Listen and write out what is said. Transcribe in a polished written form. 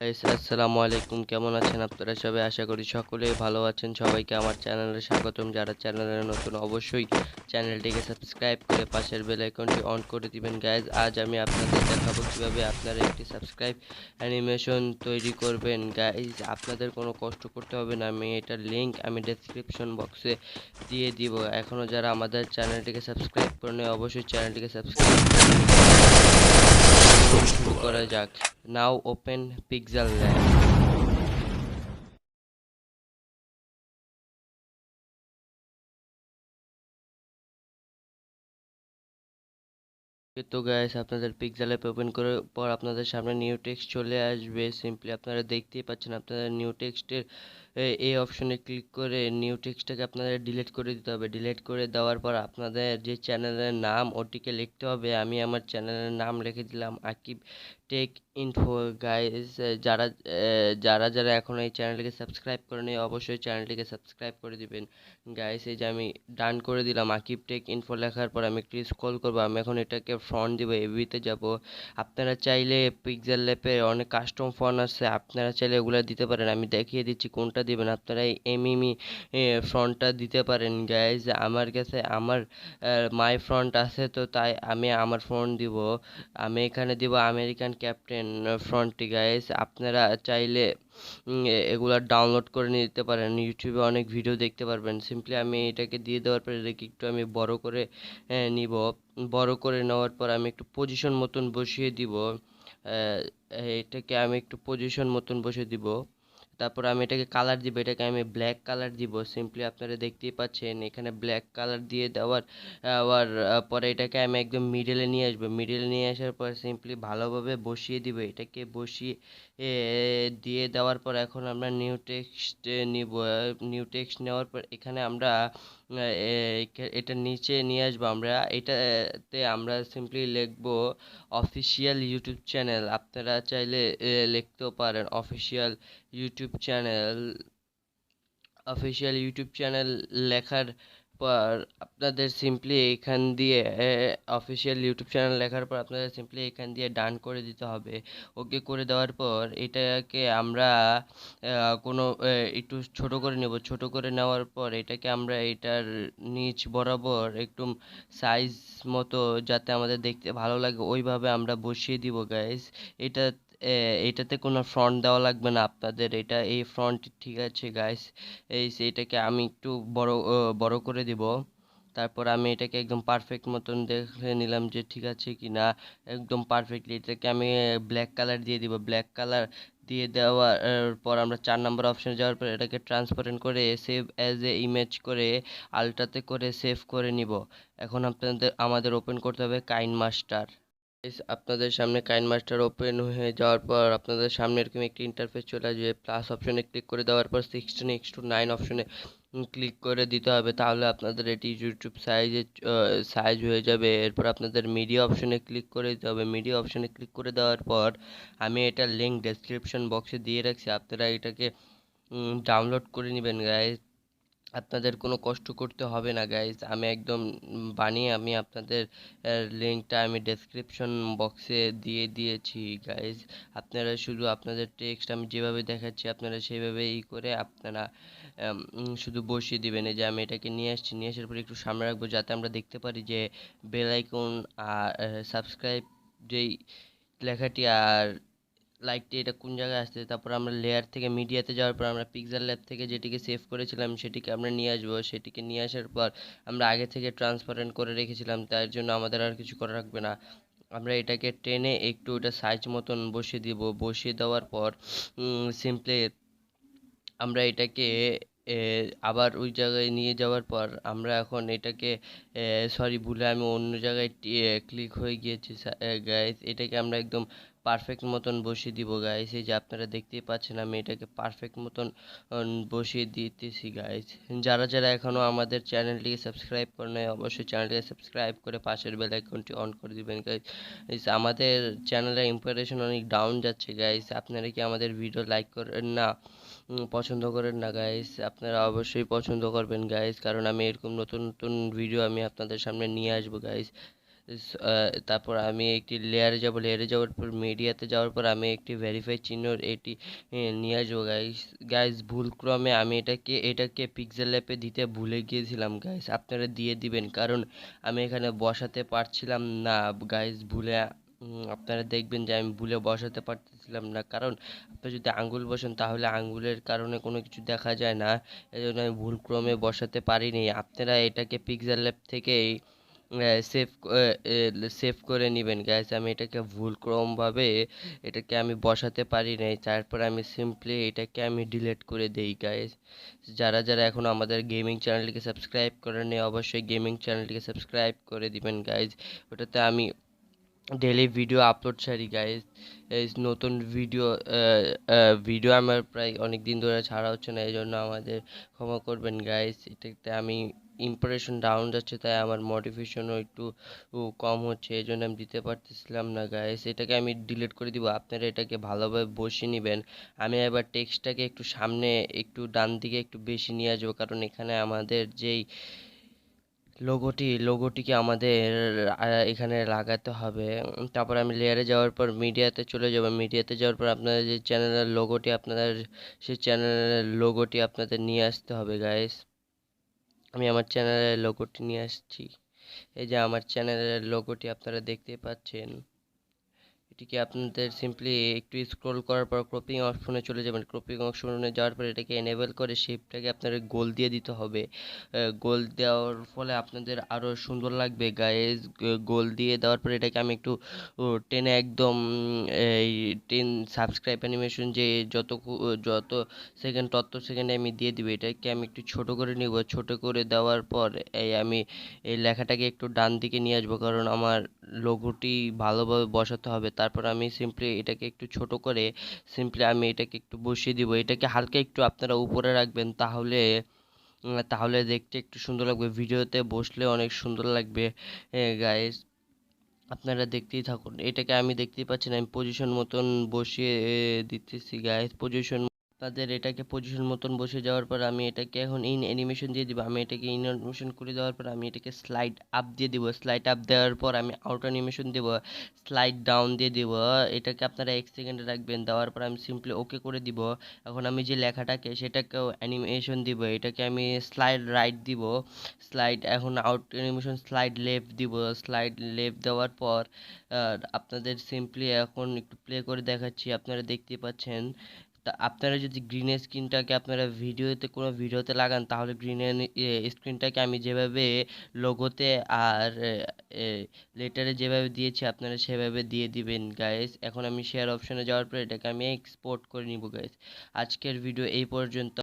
আসসালামু আলাইকুম, কেমন আছেন আপনারা সবাই? আশা করি সকলেই ভালো আছেন। সবাইকে আমার চ্যানেলে স্বাগতম। যারা চ্যানেলে নতুন অবশ্যই চ্যানেলটিকে সাবস্ক্রাইব করে পাশের বেল আইকনটি অন করে দিবেন গাইজ। আজ আমি আপনাদের দেখাবো কিভাবে আপনারা একটি সাবস্ক্রাইব অ্যানিমেশন তৈরি করবেন গাইজ। আপনাদের কোনো কষ্ট করতে হবে না, আমি এটার লিঙ্ক আমি ডেসক্রিপশন বক্সে দিয়ে দিব। এখনও যারা আমাদের চ্যানেলটিকে সাবস্ক্রাইব করেন অবশ্যই চ্যানেলটিকে সাবস্ক্রাইব করে শুরু করা যাক। নাও ওপেন পিক্সেল ল্যাব। তো গাইস, আপনাদের পিক্সেল অ্যাপ ওপেন করার পর আপনাদের সামনে নিউ টেক্সট চলে আসবে। সিম্পলি আপনারা দেখতেই পাচ্ছেন, আপনারা নিউ টেক্সটের এই অপশনে ক্লিক করে নিউ টেক্সটটাকে আপনাদের ডিলিট করে দিতে হবে। ডিলিট করে দেওয়ার পর আপনাদের যে চ্যানেলের নাম ওটিকে লিখতে হবে। আমি আমার চ্যানেলের নাম লিখে দিলাম আকিব টেক ইনফো গাইস। যারা যারা যারা এখন এই চ্যানেলটিকে সাবস্ক্রাইব করেনি অবশ্যই চ্যানেলটিকে সাবস্ক্রাইব করে দিবেন গাইস। এই যে আমি ডান করে দিলাম আকিব টেক ইনফো লেখার পর আমি একটু স্ক্রল করবো। আমি এখন এটাকে ফন্ট দিব, এভিতে যাব। আপনারা চাইলে পিক্সেল ল্যাপে অনেক কাস্টম ফন্ট আছে, আপনারা চাইলে ওগুলো দিতে পারেন। আমি দেখিয়ে দিচ্ছি কোনটা দিবেন। আপনারা এই এমইমি ফন্টটা দিতে পারেন গাইজ। আমার কাছে আমার মাই ফ্রন্ট আছে, তো তাই আমি আমার ফ্রন্ট দিব। আমি এখানে দিব আমেরিকান ক্যাপ্টেন ফ্রন্টটি গাইজ। আপনারা চাইলে এগুলা ডাউনলোড করে নিতে পারেন, ইউটিউবে অনেক ভিডিও দেখতে পারবেন। সিম্পলি আমি এটাকে দিয়ে দেওয়ার পরে এটাকে একটু আমি বড় করে নিব। বড় করে নেওয়ার পর আমি একটু পজিশন মতন বসিয়ে দিব। আহ, এটাকে আমি একটু পজিশন মতন বসিয়ে দিব। তারপর আমি এটাকে কালার দিব, এটাকে আমি ব্ল্যাক কালার দিব। সিম্পলি আপনারা দেখতেই পাচ্ছেন এখানে ব্ল্যাক কালার দিয়ে দেওয়ার আবার পরে এটাকে আমি একদম মিডলে নিয়ে আসবো। মিডলে নিয়ে আসার পর সিম্পলি ভালোভাবে বসিয়ে দিব। এটাকে বসিয়ে দিয়ে দেওয়ার পর এখন আমরা নিউ টেক্সট নিব। নিউ টেক্সট নেওয়ার পর এখানে আমরা এটা নিচে নিয়ে আসবো। আমরা এটাতে আমরা সিম্পলি লিখবো অফিসিয়াল ইউটিউব চ্যানেল। আপনারা চাইলে লিখতেও পারেন official YouTube channel. Official YouTube channel লেখার পর আপনাদের সিম্পলি এখান দিয়ে অফিসিয়াল ইউটিউব চ্যানেল লেখার পর আপনাদের সিম্পলি এখান দিয়ে ডান করে দিতে হবে। ওকে করে দেওয়ার পর এটাকে আমরা কোনো একটু ছোট করে নেব। ছোট করে নেওয়ার পর এটাকে আমরা এটার নিচ বরাবর একটু সাইজ মতো যাতে আমাদের দেখতে ভালো লাগে ওইভাবে আমরা বসিয়ে দিব গাইস। এটা এটাতে কোনো ফ্রন্ট দেওয়া লাগবে না আপনাদের, এটা এই ফ্রন্ট ঠিক আছে গাইস। এটাকে আমি একটু বড় করে দিব। তারপর আমি এটাকে একদম পারফেক্ট মতন দেখে নিলাম যে ঠিক আছে কি না, একদম পারফেক্টলি। এটাকে আমি ব্ল্যাক কালার দিয়ে দিব। ব্ল্যাক কালার দিয়ে দেওয়ার পর আমরা 4 নম্বর অপশনে যাওয়ার পর এটাকে ট্রান্সপারেন্ট করে সেভ অ্যাজ এ ইমেজ করে আলট্রাতে করে সেভ করে নিব। এখন আমাদের ওপেন করতে হবে কাইন মাস্টার। আপনাদের সামনে কাইন মাস্টার ওপেন হয়ে যাওয়ার পর আপনাদের সামনে এরকম একটি ইন্টারফেস চলে আসবে। প্লাস অপশনে ক্লিক করে দেওয়ার পর 16:9 অপশনে ক্লিক করে দিতে হবে, তাহলে আপনাদের এটি ইউটিউব সাইজ হয়ে যাবে। এরপর আপনাদের মিডিয়া অপশনে ক্লিক করে দিতে হবে। মিডিয়া অপশনে ক্লিক করে দেওয়ার পর আমি এটার লিঙ্ক ডেসক্রিপশন বক্সে দিয়ে রাখছি, আপনারা এটাকে ডাউনলোড করে নেবেন গাইজ। আপনাদের কোনো কষ্ট করতে হবে না গাইজ। আমি একদম বানিয়ে আমি আপনাদের লিঙ্কটা আমি ডেসক্রিপশন বক্সে দিয়ে দিয়েছি গাইজ। আপনারা শুধু আপনাদের টেক্সট আমি যেভাবে দেখাচ্ছি আপনারা সেইভাবেই করে আপনারা শুধু বসিয়ে দিবেন। এই যে আমি এটাকে নিয়ে আসছি, নিয়ে আসার পর একটু সামনে রাখবো যাতে আমরা দেখতে পারি যে বেল আইকন আর সাবস্ক্রাইব যেই লেখাটি আর লাইকটি এটা কোন জায়গায় আসছে। তারপর আমরা লেয়ার থেকে মিডিয়াতে যাওয়ার পর আমরা পিক্সেল ল্যাব থেকে যেটিকে সেভ করেছিলাম সেটিকে আমরা নিয়ে আসবো। সেটিকে নিয়ে আসার পর আমরা আগে থেকে ট্রান্সপারেন্ট করে রেখেছিলাম, তার জন্য আমাদের আর কিছু করা রাখবে না। আমরা এটাকে টেনে একটু ওটা সাইজ মতন বসিয়ে দিব। বসিয়ে দেওয়ার পর সিম্পলি আমরা এটাকে এ, আবার ওই জায়গায় নিয়ে যাওয়ার পর আমরা এখন এটাকে সরি ভুলে আমি অন্য জায়গায় ক্লিক হয়ে গিয়েছি গাইস। এটাকে আমরা একদম পারফেক্ট মতন বসিয়ে দিব গাইস। এই যে আপনারা দেখতেই পাচ্ছেন আমি এটাকে পারফেক্ট মতন বসিয়ে দিতেছি গাইস। যারা যারা এখনো আমাদের চ্যানেলটিকে সাবস্ক্রাইব করে নাই অবশ্যই চ্যানেলটিকে সাবস্ক্রাইব করে পাশের বেল আইকনটি অন করে দিবেন গাইস। আমাদের চ্যানেলের ইম্প্রেশন অনেক ডাউন যাচ্ছে গাইস। আপনারা কি আমাদের ভিডিও লাইক করেন না, পছন্দ করেন না গাইস? আপনারা অবশ্যই পছন্দ করবেন গাইস, কারণ আমি এরকম নতুন নতুন ভিডিও আমি আপনাদের সামনে নিয়ে আসবো গাইস। তারপর আমি একটি লেয়ারে যাব, লেয়ারে যাওয়ার পর মিডিয়াতে যাওয়ার পর আমি একটি ভেরিফাই চিহ্ন এটি নিয়ে আসবো গাইস। গাইস ভুলক্রমে আমি এটাকে পিক্সেল ল্যাপে দিতে ভুলে গিয়েছিলাম গাইস, আপনারা দিয়ে দিবেন কারণ আমি এখানে বসাতে পারছিলাম না গাইস ভুলে। আপনারা দেখবেন যে আমি ভুলে বসাতে পারতেছিলাম না, কারণ আপনি যদি আঙ্গুল বসান তাহলে আঙ্গুলের কারণে কোনো কিছু দেখা যায় না, এই জন্য আমি ভুলক্রমে বসাতে পারিনি। আপনারা এটাকে পিক্সেল ল্যাব থেকেই সেভ সেভ করে নেবেন গাইস। আমি এটাকে ভুলক্রমভাবে এটাকে আমি বসাতে পারি নাই, তারপর আমি সিম্পলি এটাকে আমি ডিলিট করে দেই গাইস। যারা যারা এখন আমাদের গেমিং চ্যানেলটিকে সাবস্ক্রাইব করেনি অবশ্যই গেমিং চ্যানেলটিকে সাবস্ক্রাইব করে দিবেন গাইস। ওটাতে আমি ডেলি ভিডিও আপলোড ছাড়ি গাইস। এই নতুন ভিডিও আমার প্রায় অনেক দিন ধরে ছাড়া হচ্ছে না, এই জন্য আমাদের ক্ষমা করবেন গাইস। এটাতে আমি ইমপ্রেশন ডাউন যাচ্ছে, তাই আমার মোটিভেশনও একটু কম হচ্ছে, এই জন্য আমি দিতে পারতেছিলাম না গাইস। এটাকে আমি ডিলিট করে দিব, আপনারা এটাকে ভালোভাবে বসিয়ে নেবেন। আমি এবার টেক্সটটাকে একটু সামনে একটু ডান দিকে একটু বেশি নিয়ে আসবো, কারণ এখানে আমাদের যেই লোগোটিকে আমাদের এখানে লাগাতে হবে। তারপর আমি লেয়ারে যাওয়ার পর মিডিয়াতে চলে যাব, মিডিয়াতে যাওয়ার পর আপনাদের যে চ্যানেলের লোগোটি আপনাদের সেই চ্যানেলের লোগোটি আপনাদের নিয়ে আসতে হবে গাইস। আমি আমার চ্যানেলের লোগোটি নিয়ে আসছি, এই যে আমার চ্যানেলের লোগোটি আপনারা দেখতে পাচ্ছেন। এটিকে আপনাদের সিম্পলি একটু স্ক্রল করার পর ক্রপিং অপশনে চলে যাবেন, ক্রপিং অপশনে যাওয়ার পর এটাকে এনেবল করে শেপটাকে আপনাদের গোল দিয়ে দিতে হবে। গোল দেওয়ার ফলে আপনাদের আরও সুন্দর লাগবে গাইজ। গোল দিয়ে দেওয়ার পর এটাকে আমি একটু টেনে একদম এই 10 সাবস্ক্রাইব অ্যানিমেশন যে যত সেকেন্ড তত সেকেন্ডে আমি দিয়ে দিব। এটাকে আমি একটু ছোট করে নিব, ছোট করে দেওয়ার পর আমি এই লেখাটাকে একটু ডান দিকে নিয়ে আসবো, কারণ আমার লোগোটি ভালোভাবে বসাতে হবে। তারপর আমি সিম্পলি এটাকে একটু ছোট করে সিম্পলি আমি এটাকে একটু বসিয়ে দিব। এটাকে হালকা একটু আপনারা উপরে রাখবেন, তাহলে দেখতে একটু সুন্দর লাগবে, ভিডিওতে বসলে অনেক সুন্দর লাগবে গাইস। আপনারা দেখতেই থাকুন, এটাকে আমি দেখতেই পাচ্ছেন আমি পজিশন মতন বসিয়ে দিতেছি গাইস। আপনাদের এটাকে পজিশন মতন বসে যাওয়ার পর আমি এটাকে এখন ইন অ্যানিমেশন দিয়ে দিব। আমি এটাকে ইন অ্যানিমেশন করে দেওয়ার পর আমি এটাকে স্লাইড আপ দিয়ে দিব, স্লাইড আপ দেওয়ার পর আমি আউট অ্যানিমেশন দেব, স্লাইড ডাউন দিয়ে দিব। এটাকে আপনারা 1 সেকেন্ডে রাখবেন, দেওয়ার পর আমি সিম্পলি ওকে করে দিব। এখন আমি যে লেখাটাকে সেটাকেও অ্যানিমেশন দিব, এটাকে আমি স্লাইড রাইট দিব, স্লাইড এখন আউট অ্যানিমেশন স্লাইড লেফট দিব। স্লাইড লেফট দেওয়ার পর আপনাদের সিম্পলি এখন একটু প্লে করে দেখাচ্ছি, আপনারা দেখতে পাচ্ছেন। তা আপনারা যদি গ্রিন স্ক্রিনটাকে আপনারা কোনো ভিডিওতে লাগান, তাহলে গ্রিন স্ক্রিনটাকে আমি যেভাবে লোগোতে আর লেটারে যেভাবে দিয়েছি আপনারা সেভাবে দিয়ে দিবেন গাইস। এখন আমি শেয়ার অপশনে যাওয়ার পর এটাকে আমি এক্সপোর্ট করে নিব গাইস। আজকের ভিডিও এই পর্যন্ত।